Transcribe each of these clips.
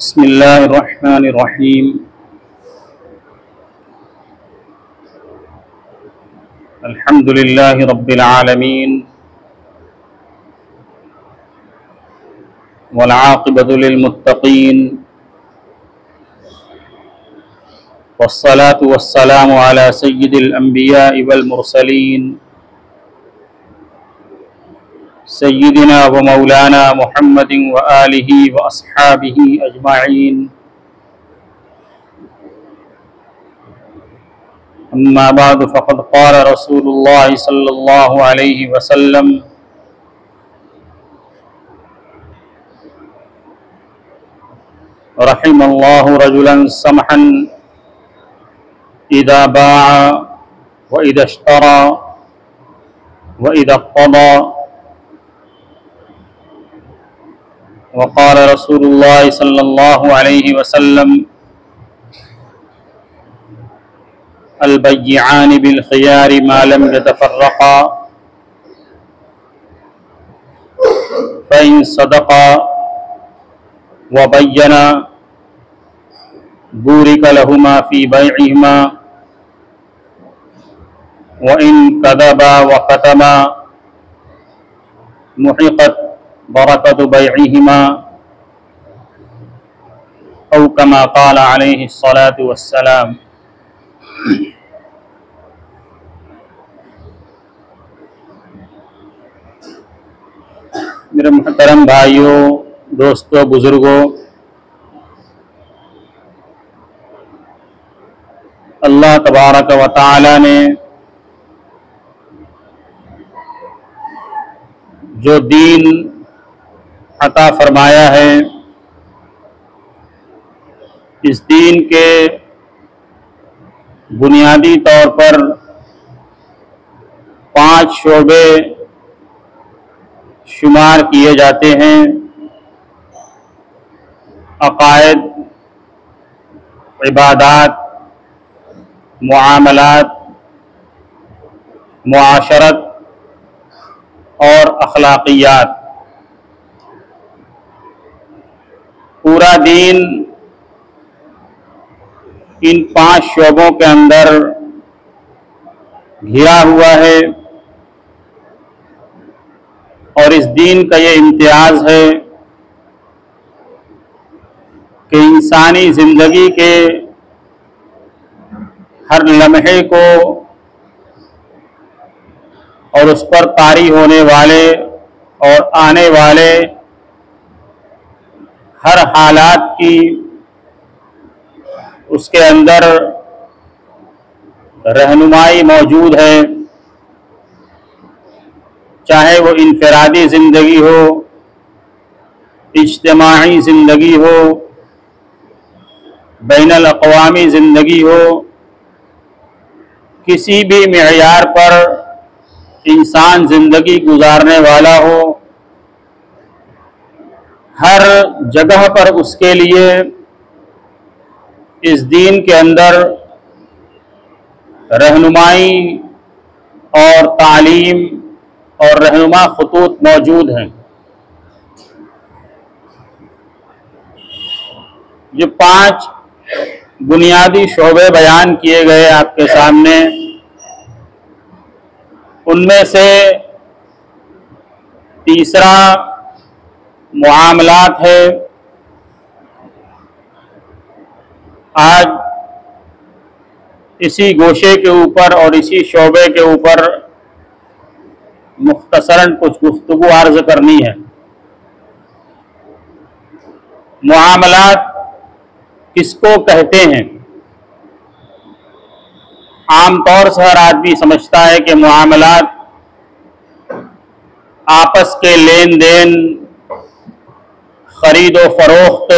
बिस्मिल्लाहिर्रहमानिर्रहीम। अल्हम्दुलिल्लाहि रब्बिल आलमीन वल आक़िबतु लिल मुत्तक़ीन वस्सलातु वस्सलामु अला सय्यिदिल अंबियाइ वल मुरसलीन सय्यिदिना व मौलाना मुहम्मदिन व आलिहि व अस्हाबिहि अजमाइन। अम्मा बाद फ़क़द क़ाल रसूलुल्लाह सल्लल्लाहु अलैहि वसल्लम रहिमल्लाहु रजुलन समहन इज़ा बाअ व इज़ा इश्तरा व इज़ा क़दा। वक़ाल रसूलुल्लाह सल्लल्लाहु अलैहि वसल्लम अल-बय्यानि बिल-ख़ियारि मा लम यतफ़र्रक़ा फ़इन सदक़ा व बय्यना बूरिक लहुमा फ़ी बैइहिमा व इन कज़बा व क़तमा मुहिक़त बरकतु बैइहिमा औ कमा क़ाल अलैहि अस्सलातु वस्सलाम। मेरे मुहतरम भाइयों, दोस्तों, बुजुर्गों, अल्लाह तबारक व तआला ने जो दीन अता फरमाया है, इस दीन के बुनियादी तौर पर 5 शोबे शुमार किए जाते हैं। अक़ायद, इबादात, मुआमलात, मुआशरत और अखलाकियात। पूरा दीन इन 5 शोबों के अंदर घिरा हुआ है और इस दीन का ये इम्तियाज़ है कि इंसानी ज़िंदगी के हर लम्हे को और उस पर तारी होने वाले और आने वाले हर हालात की उसके अंदर रहनुमाई मौजूद है। चाहे वो इनफरादी ज़िंदगी हो, इज्तिमाई ज़िंदगी हो, बैनुल अक़वामी ज़िंदगी हो, किसी भी मेयार पर इंसान ज़िंदगी गुजारने वाला हो, हर जगह पर उसके लिए इस दीन के अंदर रहनुमाई और तालीम और रहनुमा ख़ुतूत मौजूद हैं। जो 5 बुनियादी शोबे बयान किए गए आपके सामने, उनमें से तीसरा मुआमलात है। आज इसी गोशे के ऊपर और इसी शोबे के ऊपर मुख्तसरन कुछ गुफ्तगू अर्ज करनी है। मुआमलात किसको कहते हैं? आमतौर से हर आदमी समझता है कि मुआमलात आपस के लेन देन, खरीद व फरोख्त,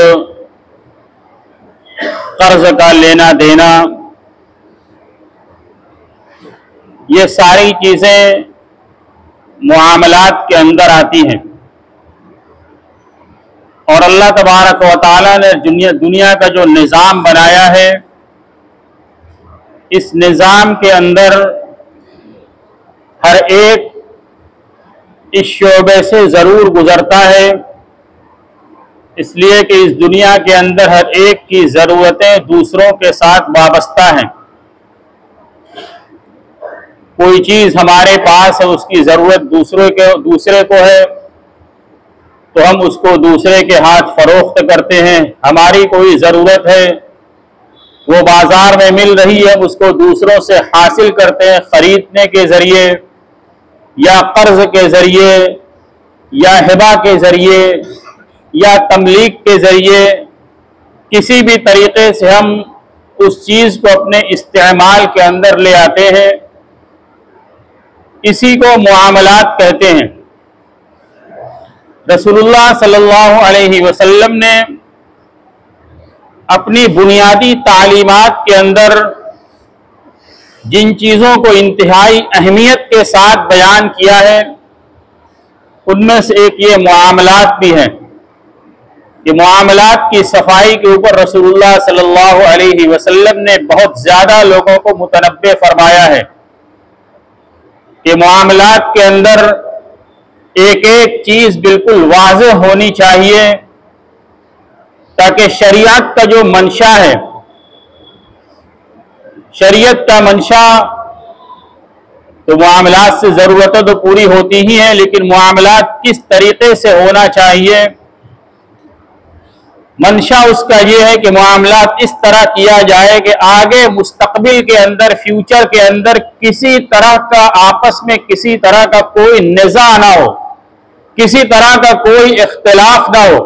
कर्ज का लेना देना, ये सारी चीज़ें मुआमलात के अंदर आती हैं। और अल्लाह तबारक व तआला ने दुनिया का जो निज़ाम बनाया है, इस निज़ाम के अंदर हर एक इस शोबे से ज़रूर गुज़रता है इसलिए कि इस दुनिया के अंदर हर एक की ज़रूरतें दूसरों के साथ वाबस्ता हैं। कोई चीज़ हमारे पास है, उसकी ज़रूरत दूसरे को है, तो हम उसको दूसरे के हाथ फरोख्त करते हैं। हमारी कोई ज़रूरत है, वो बाज़ार में मिल रही है, उसको दूसरों से हासिल करते हैं, ख़रीदने के ज़रिए या कर्ज के ज़रिए या हिबा के ज़रिए या तमलीक के ज़रिए। किसी भी तरीक़े से हम उस चीज़ को अपने इस्तेमाल के अंदर ले आते हैं। इसी को मुआमलात कहते हैं। रसूलुल्लाह सल्लल्लाहु अलैहि वसल्लम ने अपनी बुनियादी तालीमात के अंदर जिन चीज़ों को इंतहाई अहमियत के साथ बयान किया है, उनमें से एक ये मुआमलात भी हैं। ये मुआमलात की सफाई के ऊपर रसूलुल्लाह सल्लल्लाहु अलैहि वसल्लम ने बहुत ज़्यादा लोगों को मुतनब्बे फरमाया है कि मुआमलात के अंदर एक एक चीज़ बिल्कुल वाज़ेह होनी चाहिए, ताकि शरीयत का जो मंशा है, शरीयत का मंशा तो मुआमलात से ज़रूरतें तो पूरी होती ही हैं, लेकिन मुआमलात किस तरीक़े से होना चाहिए, मंशा उसका ये है कि मुआमलात इस तरह किया जाए कि आगे मुस्तकबिल के अंदर, फ्यूचर के अंदर किसी तरह का आपस में किसी तरह का कोई निज़ा ना हो, किसी तरह का कोई इख्तिलाफ ना हो।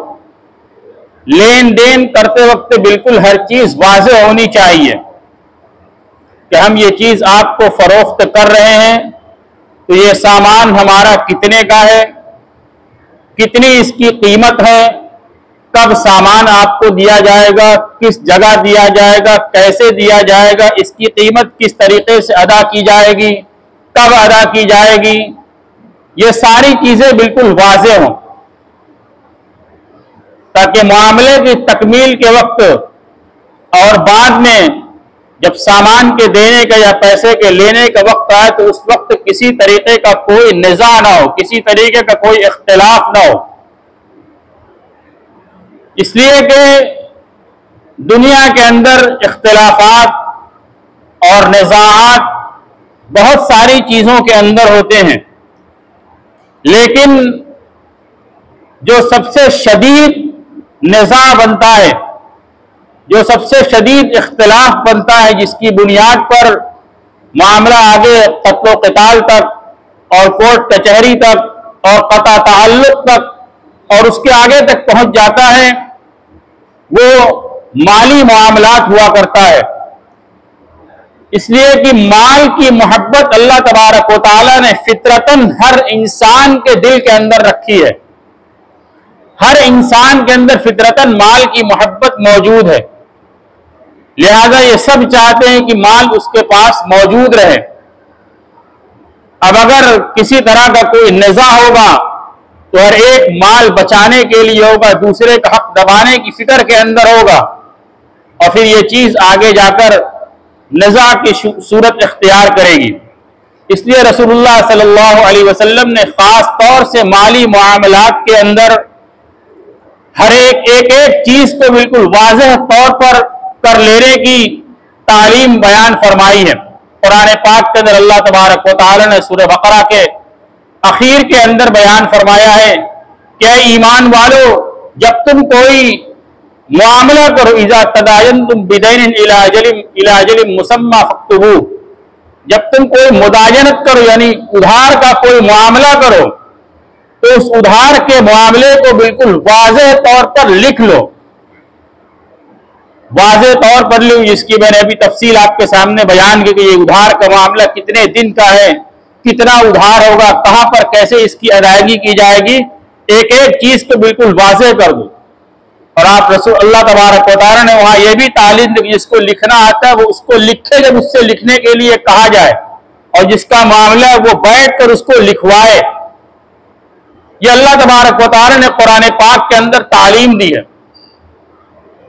लेन देन करते वक्त बिल्कुल हर चीज़ वाज़ेह होनी चाहिए कि हम ये चीज़ आपको फरोख्त कर रहे हैं, तो ये सामान हमारा कितने का है, कितनी इसकी कीमत है, कब सामान आपको दिया जाएगा, किस जगह दिया जाएगा, कैसे दिया जाएगा, इसकी कीमत किस तरीके से अदा की जाएगी, कब अदा की जाएगी, ये सारी चीज़ें बिल्कुल वाज़ेह हों, ताकि मामले की तकमील के वक्त और बाद में जब सामान के देने का या पैसे के लेने का वक्त आए, तो उस वक्त किसी तरीके का कोई निज़ा ना हो, किसी तरीके का कोई इख्तिलाफ ना हो। इसलिए कि दुनिया के अंदर इख्तिलाफात और निज़ाआत बहुत सारी चीज़ों के अंदर होते हैं, लेकिन जो सबसे शदीद निज़ा बनता है, जो सबसे शदीद इख्तिलाफ बनता है, जिसकी बुनियाद पर मामला आगे क़त्ल क़िताल तक और कोर्ट कचहरी तक और क़ता ताल्लुक़ तक और उसके आगे तक पहुंच जाता है, वो माली मामलात हुआ करता है। इसलिए कि माल की मोहब्बत अल्लाह तबारक व तआला ने फितरतन हर इंसान के दिल के अंदर रखी है। हर इंसान के अंदर फितरतन माल की मोहब्बत मौजूद है, लिहाजा ये सब चाहते हैं कि माल उसके पास मौजूद रहे। अब अगर किसी तरह का कोई निज़ा होगा तो हर एक माल बचाने के लिए होगा, दूसरे का हक दबाने की फिक्र के अंदर होगा, और फिर ये चीज़ आगे जाकर निज़ा की सूरत इख्तियार करेगी। इसलिए रसूलुल्लाह सल्लल्लाहु अलैहि वसल्लम ने ख़ास तौर से माली मामलात के अंदर हर एक चीज़ को बिल्कुल वाज़ेह तौर पर कर लेने की तालीम बयान फरमाई है। कुरान पाक के अंदर अल्लाह तबारक व तआला ने सूरह बकरा के आखिर के अंदर बयान फरमाया है कि ईमान वालो, जब तुम कोई मामला करो, इज़ा तदायनतुम बिदैनिन इला अजलिन मुसम्मा फक्तुबू, जब तुम कोई मुदायनत करो यानी उधार का कोई मामला करो, तो उस उधार के मामले को बिल्कुल वाज़ेह तौर पर लिख लो, वाज़ेह तौर पर लो। जिसकी मैंने अभी तफसील आपके सामने बयान की कि ये उधार का मामला कितने दिन का है, कितना उधार होगा, कहां पर कैसे इसकी अदायगी की जाएगी, एक एक चीज को बिल्कुल वाज़ेह कर दो। और आप रसूल अल्लाह तबारक व तआला ने वहां यह भी तालीम दी, जिसको लिखना आता है वो उसको लिखे, जब उससे लिखने के लिए कहा जाए, और जिसका मामला है वो बैठ कर उसको लिखवाए। ये अल्लाह तबारक व तआला ने कुरान पाक के अंदर तालीम दी है।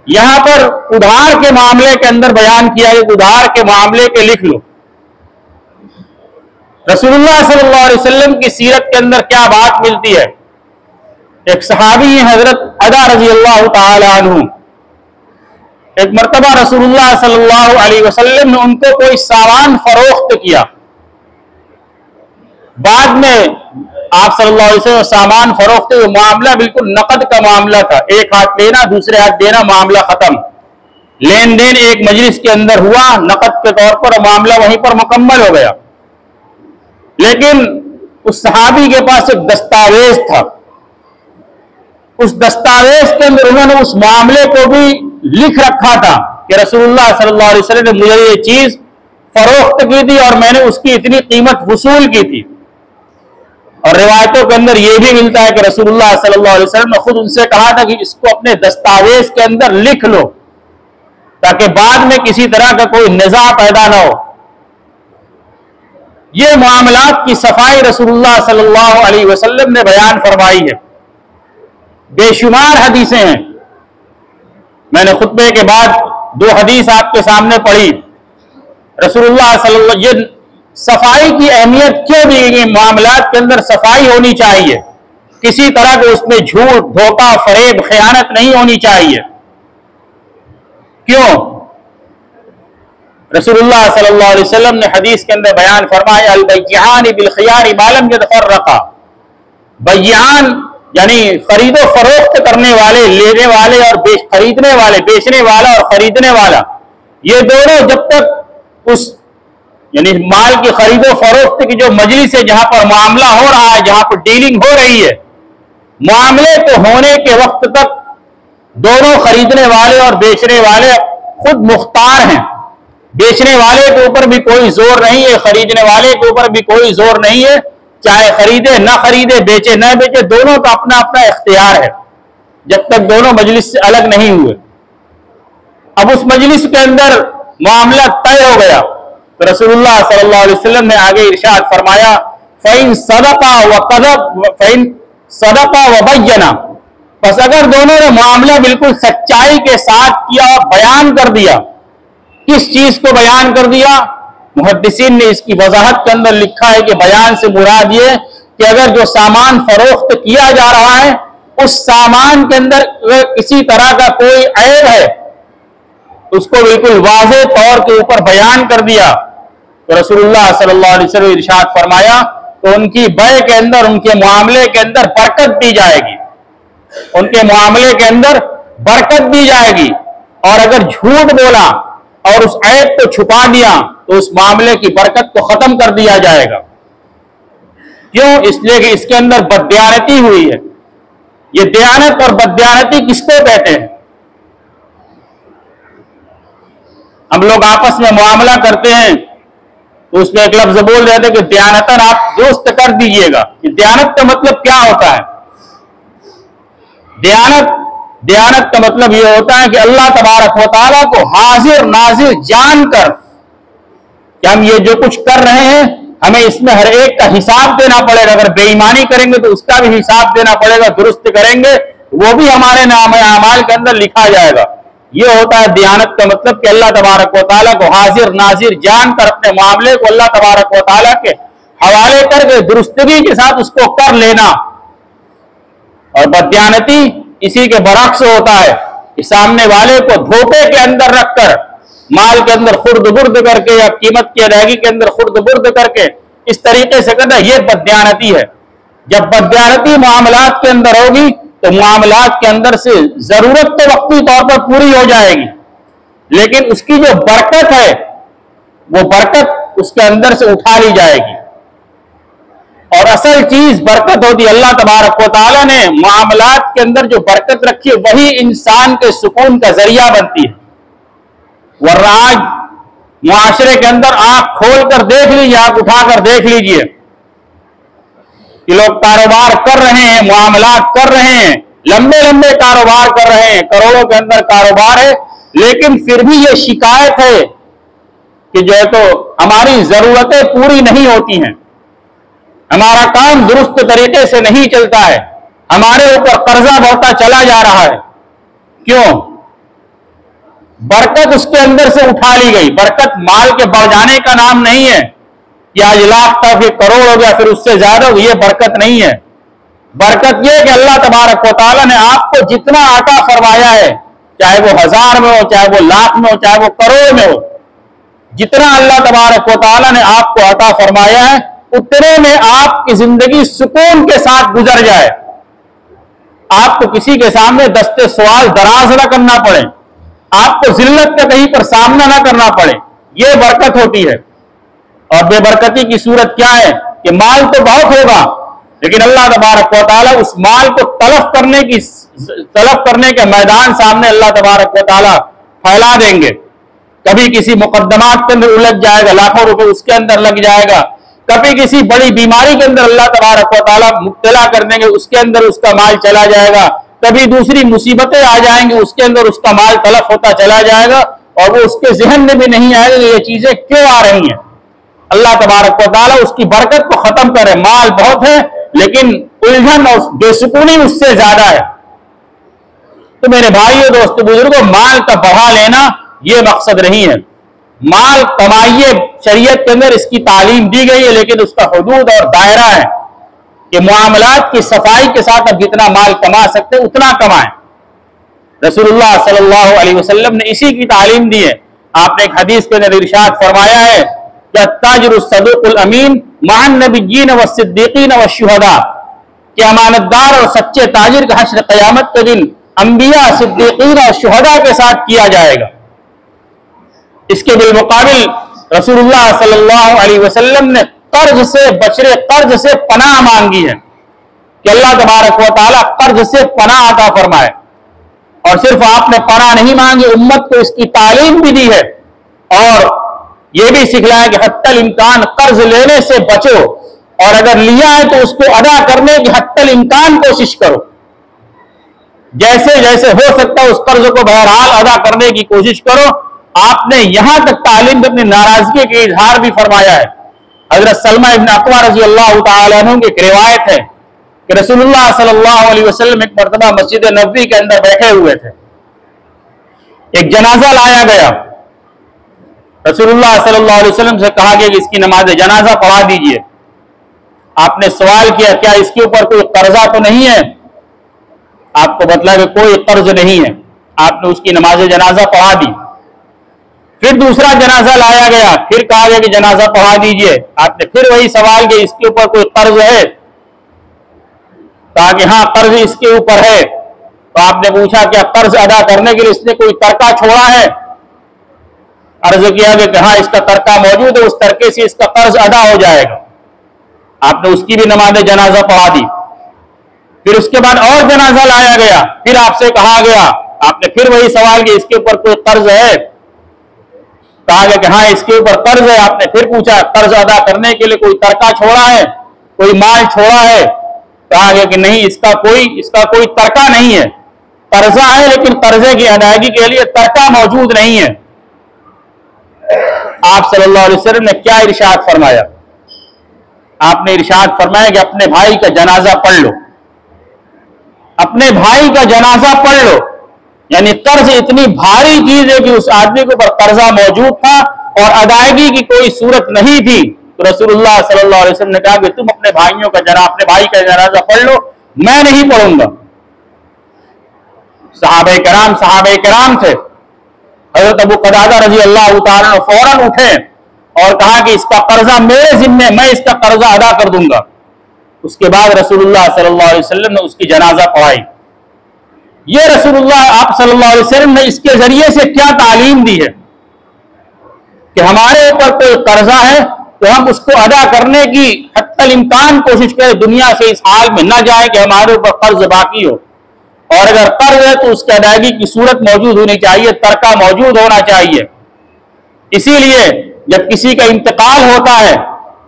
यहां पर उधार के मामले के अंदर बयान किया है, उधार के मामले के लिख लो। रसूलुल्लाह सल्लल्लाहु अलैहि वसल्लम की सीरत के अंदर क्या बात मिलती है। एक सहाबी हैं हजरत अहदा रज़ी अल्लाह तआला अन्हु, एक मर्तबा रसूलुल्लाह सल्लल्लाहु अलैहि वसल्लम ने उनको कोई सामान फरोख्त किया। बाद में आप सल्लल्लाहु अलैहि वसल्लम सामान फरोख्त, मामला बिल्कुल नकद का मामला था, एक हाथ लेना दूसरे हाथ देना, मामला खत्म। लेन देन एक मजलिस के अंदर हुआ नकद के तौर पर, मामला वहीं पर मुकम्मल हो गया। लेकिन उस सहाबी के पास एक दस्तावेज था, उस दस्तावेज के अंदर उन्होंने उस मामले को भी लिख रखा था कि रसूलुल्लाह सल्लल्लाहु अलैहि वसल्लम ने मुझे ये चीज फरोख्त की थी और मैंने उसकी इतनी कीमत वसूल की थी। और रिवायतों के अंदर यह भी मिलता है कि रसूलुल्लाह सल्लल्लाहु अलैहि वसल्लम ने खुद उनसे कहा था कि इसको अपने दस्तावेज के अंदर लिख लो, ताकि बाद में किसी तरह का कोई निज़ा पैदा ना हो। ये मामलात की सफाई रसूलुल्लाह सल्लल्लाहु अलैहि वसल्लम ने बयान फरमाई है। बेशुमार हदीसें हैं। मैंने खुतबे के बाद 2 हदीस आपके सामने पढ़ी। रसूलुल्लाह सल्लल्लाहु अलैहि वसल्लम सफाई की अहमियत क्यों दी गई? मामलात के अंदर सफाई होनी चाहिए, किसी तरह के उसमें झूठ, धोखा, फरेब, खयानत नहीं होनी चाहिए। क्यों? रसूलुल्लाह सल्लल्लाहु अलैहि वसल्लम ने हदीस के अंदर बयान फरमाया, अल बैयान बिल खियार मा लम यतफर्रका। बैयान यानी खरीदो फरोख्त करने वाले, लेने वाले और खरीदने वाले, बेचने वाला और खरीदने वाला, ये दोनों जब तक उस यानी माल की खरीदो फरोख्त की जो मजलिस है, जहां पर मामला हो रहा है, जहां पर डीलिंग हो रही है, मामले को होने के वक्त तक दोनों खरीदने वाले और बेचने वाले खुद मुख्तार हैं। बेचने वाले के ऊपर भी कोई जोर नहीं है, खरीदने वाले के ऊपर भी कोई जोर नहीं है। चाहे खरीदे ना खरीदे, बेचे ना बेचे, दोनों का अपना अपना इख्तियार है, जब तक दोनों मजलिस से अलग नहीं हुए। अब उस मजलिस के अंदर मामला तय हो गया तो रसूलुल्लाह सल्लल्लाहु अलैहि वसल्लम ने आगे इरशाद फरमाया, फ़इन सदक़ा व कज़ब, फ़इन सदक़ा व बय्यना, बस अगर दोनों ने मामला बिल्कुल सच्चाई के साथ किया, बयान कर दिया। किस चीज को बयान कर दिया? मुहद्दिसीन ने इसकी वजाहत के अंदर लिखा है कि बयान से मुराद ये कि अगर जो सामान फरोख्त किया जा रहा है उस सामान के अंदर किसी तरह का कोई ऐब है, उसको बिल्कुल वाज़ेह तौर के ऊपर बयान कर दिया तो रसूलुल्लाह सल्लल्लाहु अलैहि वसल्लम इरशाद फरमाया तो उनकी बै के अंदर, उनके मामले के अंदर बरकत दी जाएगी, उनके मामले के अंदर बरकत दी जाएगी। और अगर झूठ बोला और उस ऐब को छुपा दिया तो उस मामले की बरकत को खत्म कर दिया जाएगा। क्यों? इसलिए कि इसके अंदर बददियानती हुई है। ये दयानत और बददियानती किसको कहते हैं? हम लोग आपस में मामला करते हैं तो उसमें एक लफ्ज बोल रहे थे कि दयानतन आप दुरुस्त कर दीजिएगा। दयानत का मतलब क्या होता है? दयानत का मतलब यह होता है कि अल्लाह तबारक व तआला को हाजिर नाजिर जानकर कि हम ये जो कुछ कर रहे हैं हमें इसमें हर एक का हिसाब देना पड़ेगा। अगर बेईमानी करेंगे तो उसका भी हिसाब देना पड़ेगा, दुरुस्त करेंगे वो भी हमारे नाम अमाल के अंदर लिखा जाएगा। ये होता है दयानत का मतलब कि अल्लाह तबारक व तआला को हाजिर नाजिर जानकर अपने मामले को अल्लाह तबारक व तआला के हवाले करके दुरुस्तगी के साथ उसको कर लेना। और बददियानती इसी के बरक्स होता है कि सामने वाले को धोखे के अंदर रखकर, माल के अंदर खुर्द बुर्द करके या कीमत की अदायगी के अंदर खुर्द बुर्द करके इस तरीके से करना, यह बददियानती है। जब बददियानती मामलात के अंदर होगी तो मामलात के अंदर से जरूरत तो वक्ती तौर पर पूरी हो जाएगी, लेकिन उसकी जो बरकत है वो बरकत उसके अंदर से उठा ली जाएगी। और असल चीज बरकत होती है। अल्लाह तबारक व तआला ने मामलात के अंदर जो बरकत रखी है वही इंसान के सुकून का जरिया बनती है। वरना आज मुआशरे के अंदर आंख खोल कर देख लीजिए, आंख उठाकर देख लीजिए कि लोग कारोबार कर रहे हैं, मामलात कर रहे हैं, लंबे लंबे कारोबार कर रहे हैं, करोड़ों के अंदर कारोबार है, लेकिन फिर भी ये शिकायत है कि जो है तो हमारी जरूरतें पूरी नहीं होती हैं, हमारा काम दुरुस्त तरीके से नहीं चलता है, हमारे ऊपर कर्जा बढ़ता चला जा रहा है। क्यों? बरकत उसके अंदर से उठा ली गई। बरकत माल के बढ़ जाने का नाम नहीं है कि आज लाख था फिर करोड़ हो गया फिर उससे ज्यादा हो, ये बरकत नहीं है। बरकत ये कि अल्लाह तबारक व तआला ने आपको जितना अता फरमाया है, चाहे वो 1000 में हो, चाहे वो लाख में हो, चाहे वो करोड़ में हो, जितना अल्लाह तबारक व तआला ने आपको अता फरमाया है, उतने में आपकी जिंदगी सुकून के साथ गुजर जाए। आपको किसी के सामने दस्ते सवाल दराज न करना पड़े, आपको जिल्लत का कहीं पर सामना ना करना पड़े, यह बरकत होती है। और बेबरकती की सूरत क्या है कि माल तो बहुत होगा, लेकिन अल्लाह तबारक व तआला उस माल को तलफ करने के मैदान सामने अल्लाह तबारक व तआला फैला देंगे। कभी किसी मुकद्दमात के अंदर उलझ जाएगा, लाखों रुपए उसके अंदर लग जाएगा, कभी किसी बड़ी बीमारी के अंदर अल्लाह तबारक व तआला मुब्तला कर देंगे, उसके अंदर उसका माल चला जाएगा, कभी दूसरी मुसीबतें आ जाएंगी, उसके अंदर उसका माल तलफ होता चला जाएगा और वो उसके जहन में भी नहीं आएगा कि ये चीजें क्यों आ रही हैं। अल्लाह तबारक व तआला उसकी बरकत को खत्म करे। माल बहुत है लेकिन उलझन और बेसुकूनी उससे ज्यादा है। तो मेरे भाइयों, दोस्तों, बुजुर्गों, माल का बढ़ा लेना यह मकसद नहीं है। माल कमाइए, शरीयत के अंदर इसकी तालीम दी गई है, लेकिन उसका हुदूद और दायरा है कि मुआमलात की सफाई के साथ आप जितना माल कमा सकते हैं उतना कमाएं। रसूलुल्लाह सल्लल्लाहु अलैहि वसल्लम ने इसी की तालीम दी है। आपने एक हदीस के अंदर इरशाद फरमाया है कि ताजिरुस सदूकुल अमीन मअन नबिय्यीन व सिद्दीकीन व शुहदा, कि अमानतदार और सच्चे ताजिर का हश्र क़यामत के दिन अंबिया, सिद्दीकीन और शुहदा के साथ किया जाएगा। इसके बिलमुकाबिल रसूलुल्लाह सल्लल्लाहु अलैहि वसल्लम ने कर्ज से बचरे, कर्ज से पनाह मांगी है कि अल्लाह तबारक व तआला कर्ज से पनाह अता फरमाए। और सिर्फ आपने पनाह नहीं मांगी, उम्मत को इसकी तालीम भी दी है और यह भी सिखलाया कि हत्तल इम्कान कर्ज लेने से बचो, और अगर लिया है तो उसको अदा करने की हत्तल इम्कान कोशिश करो। जैसे जैसे हो सकता है उस कर्ज को बहरहाल अदा करने की कोशिश करो। आपने यहां तक तालीम में अपनी नाराजगी का इजहार भी फरमाया है। हजरत सलमा इब्न अकवा रज़ी अल्लाह तआला अन्हु की एक रिवायत है कि रसूलुल्लाह सल्लल्लाहु अलैहि वसल्लम एक मर्तबा मस्जिद नबवी के अंदर बैठे हुए थे। एक जनाजा लाया गया। रसूलुल्लाह सल्लल्लाहु अलैहि वसल्लम से कहा गया कि इसकी नमाज जनाजा पढ़ा दीजिए। आपने सवाल किया, क्या इसके ऊपर कोई कर्जा तो नहीं है? आपको बतला कि कोई कर्ज नहीं है। आपने उसकी नमाज जनाजा पढ़ा दी। फिर दूसरा जनाजा लाया गया, फिर कहा गया कि जनाजा पढ़ा दीजिए। आपने फिर वही सवाल किया, इसके ऊपर कोई कर्ज है? कहा कि हाँ, कर्ज इसके ऊपर है। तो आपने पूछा, क्या कर्ज अदा करने के लिए इसने कोई तरका छोड़ा है? अर्ज किया कि हाँ, इसका तरका मौजूद है, उस तरके से इसका कर्ज अदा हो जाएगा। आपने उसकी भी नमाज जनाजा पढ़ा दी। फिर उसके बाद और जनाजा लाया गया, फिर आपसे कहा गया, आपने फिर वही सवाल किया, इसके ऊपर कोई कर्ज है? कहा गया कि हाँ, इसके ऊपर कर्ज है। आपने फिर पूछा, कर्ज अदा करने के लिए कोई तरका छोड़ा है, कोई माल छोड़ा है? कहा गया कि नहीं, इसका कोई तरका नहीं है। कर्जा है लेकिन कर्जे की अदायगी के लिए तरका मौजूद नहीं है। आप सल्लल्लाहु अलैहि वसल्लम ने क्या इरशाद फरमाया? आपने इरशाद फरमाया कि अपने भाई का जनाजा पढ़ लो, अपने भाई का जनाजा पढ़ लो। यानी कर्ज इतनी भारी चीज है कि उस आदमी के ऊपर कर्जा मौजूद था और अदायगी की कोई सूरत नहीं थी। तो रसूलुल्लाह सल्लल्लाहु अलैहि वसल्लम ने कहा कि तुम अपने अपने भाई का जनाजा पढ़ लो, मैं नहीं पढ़ूंगा। सहाबे कराम थे। हजरत अबू कतादा रज़ी अल्लाह तआला अन्हु फौरन उठे और कहा कि इसका कर्जा मेरे जिम्मे, मैं इसका कर्जा अदा कर दूंगा। उसके बाद रसूलुल्लाह सल्लल्लाहु अलैहि वसल्लम ने उसकी जनाजा पढ़ाई। ये रसूलुल्लाह आप सल्लल्लाहु अलैहि वसल्लम ने इसके जरिए से क्या तालीम दी है कि हमारे ऊपर कोई कर्जा है तो हम उसको अदा करने की हत्तल इम्कान कोशिश करें, दुनिया से इस हाल में न जाए कि हमारे ऊपर कर्ज बाकी हो। और अगर कर्ज है तो उसकी अदायगी की सूरत मौजूद होनी चाहिए, तरका मौजूद होना चाहिए। इसीलिए जब किसी का इंतकाल होता है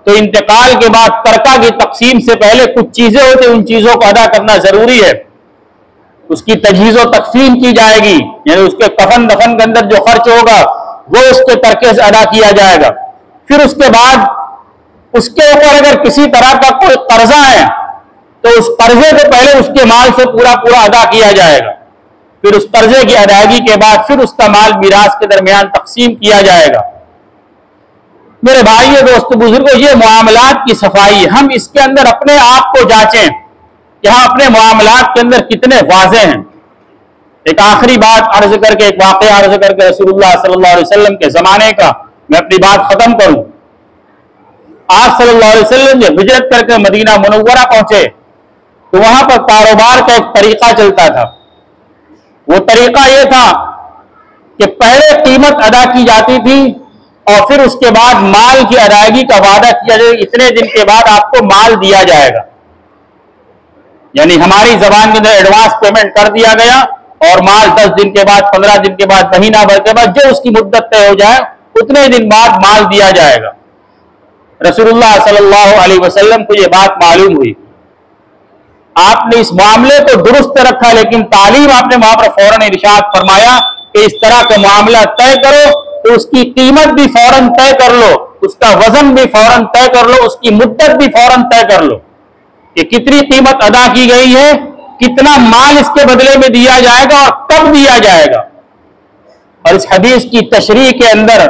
तो इंतकाल के बाद तरका की तकसीम से पहले कुछ चीजें होती हैं, उन चीजों को अदा करना जरूरी है। उसकी तजहीज़ तकसीम की जाएगी, यानी उसके कफन दफन के अंदर जो खर्च होगा वो उसके तरके से अदा किया जाएगा। फिर उसके बाद उसके ऊपर अगर किसी तरह का कोई कर्जा है तो उस कर्जे को पहले उसके माल से पूरा अदा किया जाएगा। फिर उस कर्जे की अदायगी के बाद फिर उसका माल मिरास के दरमियान तकसीम किया जाएगा। मेरे भाइयों, दोस्तों, बुजुर्गों, ये मामलात की सफाई, हम इसके अंदर अपने आप को जांचें यहाँ अपने मामलात के अंदर कितने वाज़ेह हैं। एक आखिरी बात अर्ज करके, एक वाक़या अर्ज करके रसूलुल्लाह सल्लल्लाहु अलैहि वसल्लम के ज़माने का मैं अपनी बात ख़त्म करूँ। आप सल्लल्लाहु अलैहि वसल्लम जब हिजरत करके मदीना मुनव्वरा पहुंचे तो वहां पर कारोबार का एक तरीका चलता था। वो तरीका ये था कि पहले कीमत अदा की जाती थी और फिर उसके बाद माल की अदायगी का वादा किया जाए, इतने दिन के बाद आपको माल दिया जाएगा। यानी हमारी जबान के अंदर एडवांस पेमेंट कर दिया गया और माल 10 दिन के बाद, 15 दिन के बाद, महीना भर के बाद, जो उसकी मुद्दत तय हो जाए उतने दिन बाद माल दिया जाएगा। रसूलुल्लाह सल्लल्लाहु अलैहि वसल्लम को यह बात मालूम हुई। आपने इस मामले को दुरुस्त रखा, लेकिन तालीम आपने वहां पर फौरन इरशाद फरमाया कि इस तरह का मामला तय करो तो उसकी कीमत भी फौरन तय कर लो, उसका वजन भी फौरन तय कर लो, उसकी मुद्दत भी फौरन तय कर लो कि कितनी कीमत अदा की गई है, कितना माल इसके बदले में दिया जाएगा और कब दिया जाएगा। और इस हदीस की तशरीह के अंदर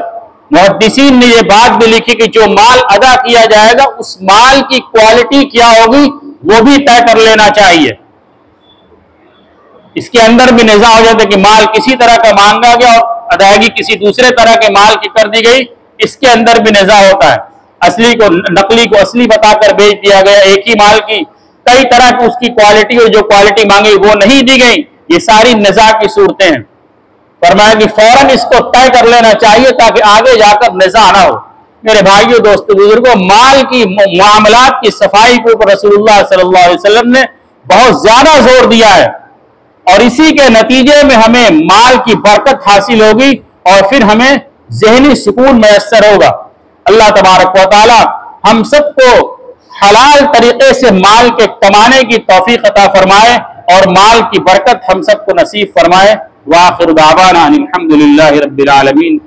मुहद्दिसीन ने यह बात भी लिखी कि जो माल अदा किया जाएगा उस माल की क्वालिटी क्या होगी वो भी तय कर लेना चाहिए। इसके अंदर भी निज़ा हो जाता है कि माल किसी तरह का मांगा गया और अदायगी किसी दूसरे तरह के माल की कर दी गई, इसके अंदर भी निज़ा होता है। असली को नकली को असली बताकर बेच दिया गया, एक ही माल की कई तरह की उसकी क्वालिटी और जो क्वालिटी मांगी वो नहीं दी गई, ये सारी निज़ा की सूरतें हैं। फरमाया कि फौरन इसको तय कर लेना चाहिए ताकि आगे जाकर निज़ा ना हो। मेरे भाइयों, दोस्तों, बुजुर्गों, माल की मामलात की सफाई के ऊपर रसूलुल्लाह सल्लल्लाहु अलैहि वसल्लम ने बहुत ज्यादा जोर दिया है और इसी के नतीजे में हमें माल की बरकत हासिल होगी और फिर हमें ज़हनी सुकून मैसर होगा। अल्लाह तबारक व तआला हम सबको हलाल तरीके से माल के कमाने की तौफीक अता फरमाए और माल की बरकत हम सबको नसीब फरमाए। व आखिर दावाना अनिल हम्दुलिल्लाहि रब्बिल आलमीन।